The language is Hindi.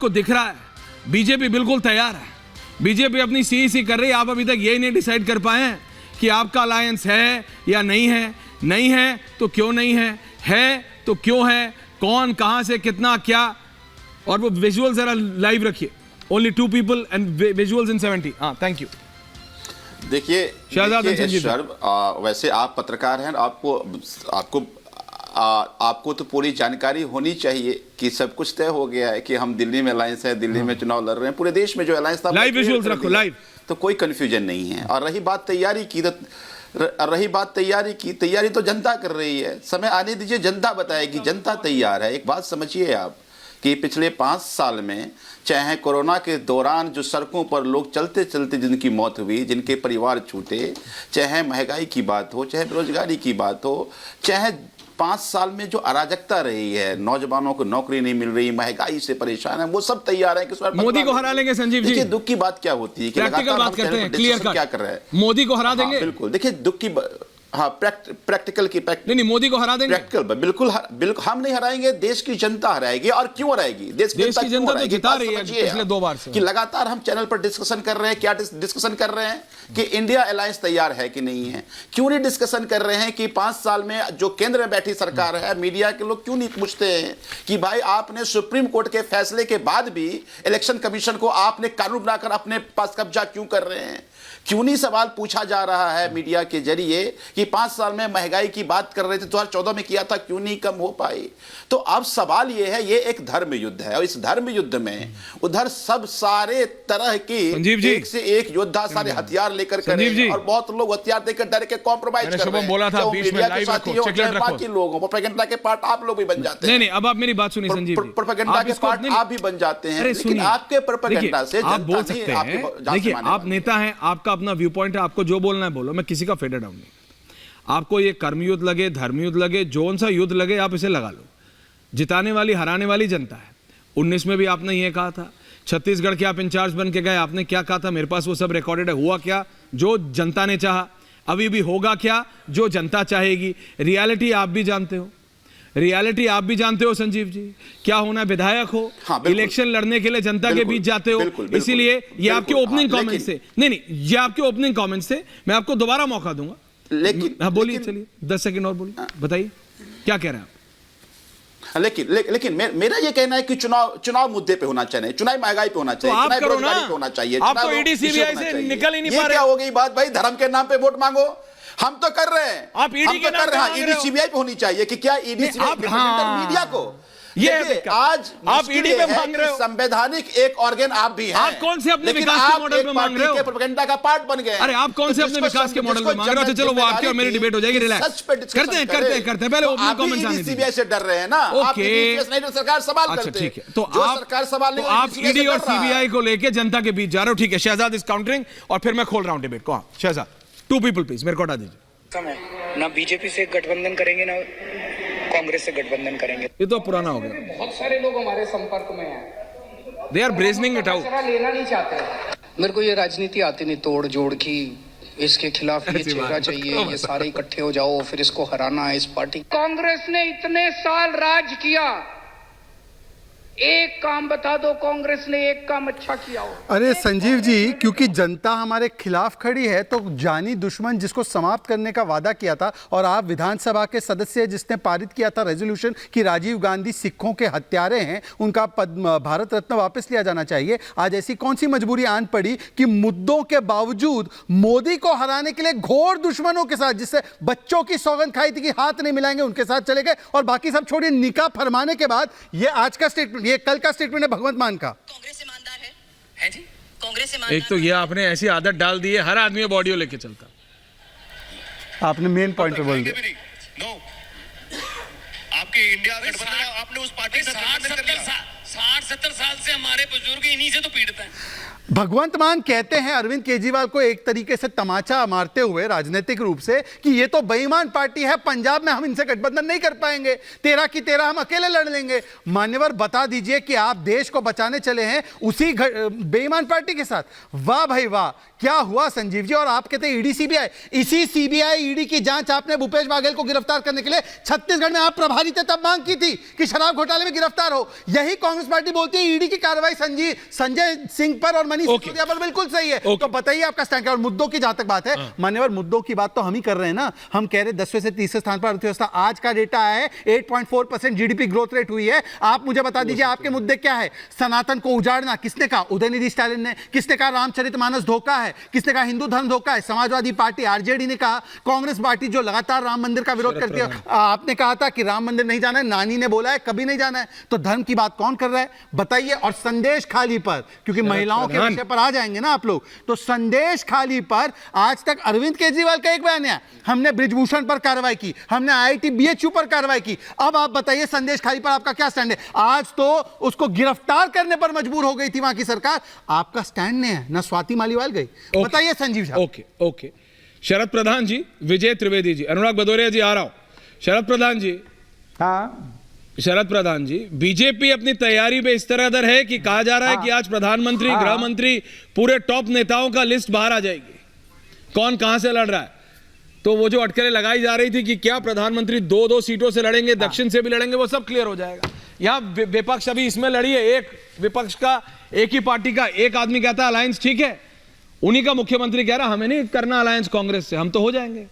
को दिख रहा है बीजेपी बिल्कुल तैयार है। बीजेपी अपनी सीईसी कर रही है। आप अभी तक यही नहीं डिसाइड कर पाए हैं कि आपका अलायंस है या नहीं है। नहीं है तो क्यों नहीं है तो क्यों है, कौन कहां से कितना क्या। और वो विजुअल जरा लाइव रखिए। ओनली 2 people एंड विजुअल्स इन 70। हाँ, थैंक यू। देखिए वैसे आप पत्रकार हैं, आपको तो पूरी जानकारी होनी चाहिए कि सब कुछ तय हो गया है कि हम दिल्ली में अलायंस है, दिल्ली में चुनाव लड़ रहे हैं, पूरे देश में जो अलायंस था लाइव विजुअल्स रखो लाइव, तो कोई कंफ्यूजन नहीं है। और रही बात तैयारी की, तैयारी तो जनता कर रही है। समय आने दीजिए, जनता बताएगी। जनता तैयार है। एक बात समझिए आप कि पिछले 5 साल में चाहे कोरोना के दौरान जो सड़कों पर लोग चलते चलते जिनकी मौत हुई, जिनके परिवार छूटे, चाहे महंगाई की बात हो, चाहे बेरोजगारी की बात हो, चाहे 5 साल में जो अराजकता रही है, नौजवानों को नौकरी नहीं मिल रही, महंगाई से परेशान है, वो सब तैयार है कि मोदी को हरा लेंगे। संजीव जी, दुख की बात क्या होती है कि प्रैक्टिकल बात करते हैं, क्लियर क्या कर रहे हैं, मोदी को हरा देंगे। बिल्कुल। देखिए दुख की प्रैक्टिकल की नहीं, मोदी को हरा देंगे। प्रैक्टिकल बिल्कुल हम नहीं हराएंगे, देश की जनता हराएगी। और क्यों हराएगी? देश की जनता तो जिता रही है पिछले 2 बार से। कि लगातार हम चैनल पर डिस्कशन कर रहे हैं। क्या डिस्कशन कर रहे हैं कि इंडिया अलायंस तैयार है कि नहीं है। क्यों नहीं डिस्कशन कर रहे हैं कि 5 साल में जो केंद्र में बैठी सरकार है, मीडिया के लोग क्यों नहीं पूछते हैं कि भाई आपने सुप्रीम कोर्ट के फैसले के बाद भी इलेक्शन कमीशन को आपने कानून बनाकर अपने पास कब्जा क्यों कर रहे हैं। क्यों नहीं सवाल पूछा जा रहा है मीडिया के जरिए कि 5 साल में महंगाई की बात कर रहे थे, 2014 में किया था, क्यों नहीं कम हो पाई। तो अब सवाल यह है, ये एक धर्म युद्ध है और इस धर्म युद्ध में उधर सब सारे तरह की एक से एक योद्धा सारे हथियार लेकर करें और बहुत लोग हथियार देकर डर के कॉम्प्रोमाइज कर रहे हैं। बोला था बीच में लाइव रखो, बाकी लोगों प्रोपेगेंडा के पार्ट आप लोग भी बन जाते हैं। नहीं, अब आप मेरी बात सुनिए संजीव जी, प्रोपेगेंडा के पार्ट आप भी बन जाते हैं, लेकिन आपके प्रोपेगेंडा से आप बोल सकते हैं। देखिए, आप नेता हैं, आपका अपना व्यू पॉइंट है, आपको जो बोलना है बोलो, मैं किसी का फेडर डाउन नहीं। आपको ये कर्म युद्ध लगे, धर्म युद्ध लगे, जोन सा युद्ध लगे, आप इसे लगा लो। जिताने वाली हराने वाली जनता है। 19 में भी आपने ये कहा था, छत्तीसगढ़ के आप इंचार्ज बन के गए, आपने क्या कहा था, मेरे पास वो सब रिकॉर्डेड है। हुआ क्या? जो जनता ने चाहा। अभी भी होगा क्या? जो जनता चाहेगी। रियलिटी आप भी जानते हो, रियलिटी आप भी जानते हो संजीव जी। क्या होना, विधायक हो, इलेक्शन लड़ने के लिए जनता के बीच जाते हो। इसीलिए ये आपके ओपनिंग कमेंट्स थे। नहीं, ये आपके ओपनिंग कमेंट्स थे। मैं आपको दोबारा मौका दूंगा, लेकिन हाँ बोलिए, चलिए 10 सेकंड और बोलिए, बताइए क्या कह रहे हैं आप। लेकिन मेरा ये कहना है कि चुनाव मुद्दे पे होना चाहिए, चुनाव महंगाई पे होना चाहिए, तो चुनाव बेरोजगारी पे होना चाहिए। आप तो ईडी सीबीआई से निकल ही नहीं पा रहे। क्या हो गई बात भाई, धर्म के नाम पे वोट मांगो। हम तो कर रहे हैं, आप ईडी के नाम पे ईडी सीबीआई पे होनी चाहिए कि क्या ईडी सीबीआई मीडिया को। ये आज आप ईडी पे मांग रहे हो, संवैधानिक एक ऑर्गन आप भी हैं। आप कौन से अपने विकास के मॉडल में मांग रहे हो? प्रोपेगेंडा का पार्ट बन गए। अरे आप कौन से अपने विकास के मॉडल में मांग रहे हो? चलो वो आपकी और मेरी डिबेट हो जाएगी, रिलैक्स करते हैं पहले ओपनिंग कमेंट्स आने दीजिए। सीबीआई से डर रहे हैं ना, ओके, सरकार सवाल करती है। ठीक है, तो आप ईडी और सीबीआई को लेके जनता के बीच जा रहे हो। ठीक है, शहजाद इज काउंटरिंग और फिर मैं खोल रहा हूं डिबेट को। शहजाद, 2 people प्लीज, मेरे को हटा दीजिए। ना बीजेपी से गठबंधन करेंगे, ना कांग्रेस से गठबंधन करेंगे। ये तो पुराना हो गया। बहुत सारे लोग हमारे संपर्क में हैं, दे आर ब्रेजनिंग इट आउट। लेना नहीं चाहते। मेरे को ये राजनीति आती नहीं, तोड़ जोड़ की, इसके खिलाफ ये चेहरा चाहिए, ये सारे इकट्ठे हो जाओ, फिर इसको हराना है इस पार्टी। कांग्रेस ने इतने साल राज किया, एक काम बता दो कांग्रेस ने एक काम अच्छा किया हो। अरे संजीव जी, क्योंकि जनता हमारे खिलाफ खड़ी है तो जानी दुश्मन जिसको समाप्त करने का वादा किया था, और आप विधानसभा के सदस्य जिसने पारित किया था रेजोल्यूशन कि राजीव गांधी सिखों के हत्यारे हैं, उनका भारत रत्न वापस लिया जाना चाहिए। आज ऐसी कौन सी मजबूरी आन पड़ी कि मुद्दों के बावजूद मोदी को हराने के लिए घोर दुश्मनों के साथ, जिससे बच्चों की सौगंध खाई थी कि हाथ नहीं मिलाएंगे, उनके साथ चले गए। और बाकी सब छोड़िए, निकाह फरमाने के बाद ये आज का स्टेटमेंट, ये कल का स्टेटमेंट है भगवंत मान का। कांग्रेस ईमानदार है जी, कांग्रेस ईमानदार। एक तो ये आपने ऐसी आदत डाल दी है, हर आदमी अब ऑडियो लेके चलता। आपने मेन पॉइंट पे बोल दिया। नो, आपके इंडिया गठबंधन, आपने उस पार्टी से 60-70 साल से हमारे बुजुर्ग इन्हीं से तो पीड़ित हैं। भगवंत मान कहते हैं अरविंद केजरीवाल को एक तरीके से तमाचा मारते हुए राजनीतिक रूप से कि ये तो बेईमान पार्टी है, पंजाब में हम इनसे गठबंधन नहीं कर पाएंगे, 13 की 13 हम अकेले लड़ लेंगे। मान्यवर, बता दीजिए कि आप देश को बचाने चले हैं उसी बेईमान पार्टी के साथ। वाह भाई वाह, क्या हुआ संजीव जी? और आप कहते हैं ईडी सीबीआई, इसी सीबीआई ईडी की जांच आपने भूपेश बाघेल को गिरफ्तार करने के लिए छत्तीसगढ़ में आप प्रभारी थे तब मांग की थी कि शराब घोटाले में गिरफ्तार हो। यही कांग्रेस पार्टी बोलती है ईडी की कार्रवाई संजय सिंह पर और मनीष सिसोदिया पर बिल्कुल सही है। तो बताइए आपका स्टैंड क्या? और मुद्दों की जहां तक बात है, मान्यवर, मुद्दों की बात तो हम ही कर रहे हैं ना। हम कह रहे 10वें से 30वें स्थान पर अर्थव्यवस्था, आज का डेटा है 8.4% जीडीपी ग्रोथ रेट हुई है। आप मुझे बता दीजिए आपके मुद्दे क्या है? सनातन को उजाड़ना किसने कहा? उदयनिधि स्टालिन ने। किसने कहा रामचरितमानस धोखा है? किसने कहा हिंदू धर्म धोखा है? समाजवादी पार्टी आरजेडी ने कहा। कांग्रेस पार्टी जो लगातार राम मंदिर का विरोध करती है, आपने कहा था कि राम मंदिर नहीं जाना है, नानी ने बोला है कभी नहीं जाना है। तो धर्म की बात कौन कर रहा है बताइए? और संदेश खाली पर, क्योंकि महिलाओं के विषय पर आ जाएंगे ना आप लोग, तो संदेश खाली पर आज तक अरविंद केजरीवाल का एक बयान है, हमने ब्रिजभूषण पर कार्रवाई की, हमने आईआईटी बीएचयू पर कार्रवाई की। अब आप बताइए संदेश खाली पर आपका क्या स्टैंड है? आज तो उसको गिरफ्तार करने पर मजबूर हो गई थी वहां की सरकार, आपका स्टैंड नहीं है ना। स्वाति मालीवाल गई। बताइए संजीव साहब। ओके शरद प्रधान जी, विजय त्रिवेदी जी, अनुराग भदौरिया जी, आ रहा हूं। शरद प्रधान जी, शरद प्रधान जी, बीजेपी अपनी तैयारी पे इस तरह दर है कि कहा जा रहा है कि आज प्रधानमंत्री, गृह मंत्री, पूरे टॉप नेताओं का लिस्ट बाहर आ जाएगी, कौन कहां से लड़ रहा है। तो वो जो अटकलें लगाई जा रही थी कि क्या प्रधानमंत्री 2-2 सीटों से लड़ेंगे, दक्षिण से भी लड़ेंगे, वो सब क्लियर हो जाएगा। यहां विपक्ष अभी इसमें लड़ी है, एक विपक्ष का, एक ही पार्टी का एक आदमी कहता है अलायंस ठीक है, उन्हीं का मुख्यमंत्री कह रहा हमें नहीं करना अलायंस कांग्रेस से, हम तो हो जाएंगे।